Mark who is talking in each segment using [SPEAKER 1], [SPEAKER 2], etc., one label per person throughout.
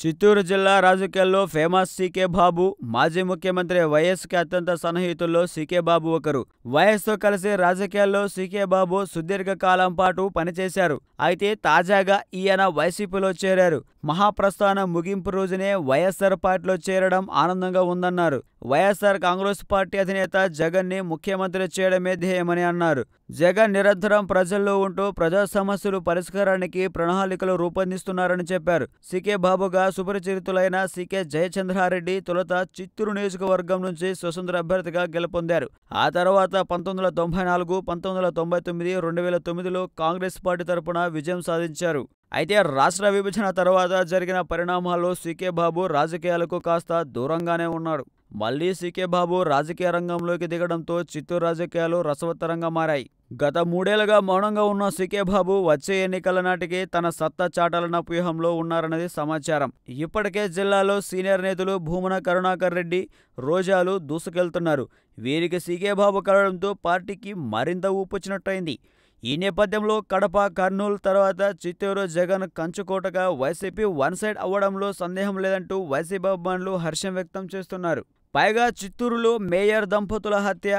[SPEAKER 1] చిత్తూరు జిల్లా రాజకీయాల్లో famous CK బాబు మాజీ ముఖ్యమంత్రి వైఎస్కి అత్యంత సన్నిహితుల్లో సీకే బాబు ఒకరు. వైఎస్తో కలిసి రాజకీయాల్లో సీకే బాబు సుదీర్ఘ కాలం పాటు పనిచేశారు. అయితే తాజాగా ఈయన వైసీపీలో చేరారు. మహాప్రస్థానం ముగింపు రోజునే వైఎస్ఆర్ పార్టీలో చేరడం ఆనందంగా ఉందన్నారు. వైఎస్ఆర్ కాంగ్రెస్ పార్టీ అధినేత జగన్ ని ముఖ్యమంత్రి చేయడమే ధ్యేయమని అన్నారు. జగన్ నిరంతరం ప్రజల్లో ఉంటూ ప్రజా సమస్యలు పరిష్కారానికి ప్రణాళికలు రూపొందిస్తున్నారని చెప్పారు. సీకే బాబుగా సుపరిచితులైన సీకే జయచంద్రారెడ్డి తొలుత చిత్తూరు నియోజకవర్గం నుంచి స్వతంత్ర అభ్యర్థిగా గెలుపొందారు. ఆ తర్వాత 1994, 1999, 2009లో కాంగ్రెస్ పార్టీ తరపున విజయం సాధించారు. అయితే రాష్ట్ర విభజన తర్వాత జరిగిన పరిణామాల్లో సీకే బాబు రాజకీయాలకు కాస్త దూరంగానే ఉన్నారు. మళ్లీ సీకే బాబు రాజకీయ రంగంలోకి దిగడంతో చిత్తూరు రాజకీయాలు రసవత్తరంగా మారాయి. గత 3 ఏళ్లుగా మౌనంగా ఉన్న సీకే బాబు వచ్చే ఎన్నికల నాటికి తన సత్తా చాటాలన్న వ్యూహంలో ఉన్నారన్నది సమాచారం. ఇప్పటికే జిల్లాలో సీనియర్ నేతలు భూమన కరుణాకర్ రెడ్డి, రోజాలు దూసుకెళ్తున్నారు. వీరికి సీకే బాబు కలవడంతో పార్టీకి మరింత ఊపొచ్చినట్టయింది. ఈ నేపథ్యంలో కడప, కర్నూలు తర్వాత చిత్తూరు జగన్ కంచుకోటగా వైసీపీ వన్ సైడ్ అవ్వడంలో సందేహం లేదంటూ వైసీపీ అభిమానులు హర్షం వ్యక్తం చేస్తున్నారు. పైగా చిత్తూరులో మేయర్ దంపతుల హత్య,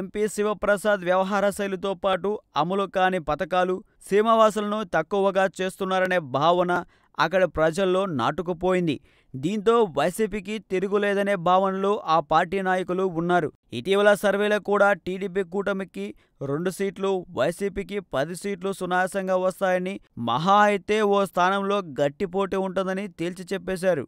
[SPEAKER 1] ఎంపీ శివప్రసాద్ వ్యవహార శైలితో పాటు అమలు కాని పథకాలు సీమవాసులను తక్కువగా చేస్తున్నారనే భావన అక్కడి ప్రజల్లో నాటుకుపోయింది. దీంతో వైసీపీకి తిరుగులేదనే భావనలో ఆ పార్టీ నాయకులు ఉన్నారు. ఇటీవల సర్వేలో కూడా టీడీపీ కూటమికి 2 సీట్లు, వైసీపీకి 10 సీట్లు సునాయాసంగా వస్తాయని, మహా అయితే ఓ స్థానంలో గట్టి పోటీ ఉంటుందని తేల్చి చెప్పేశారు.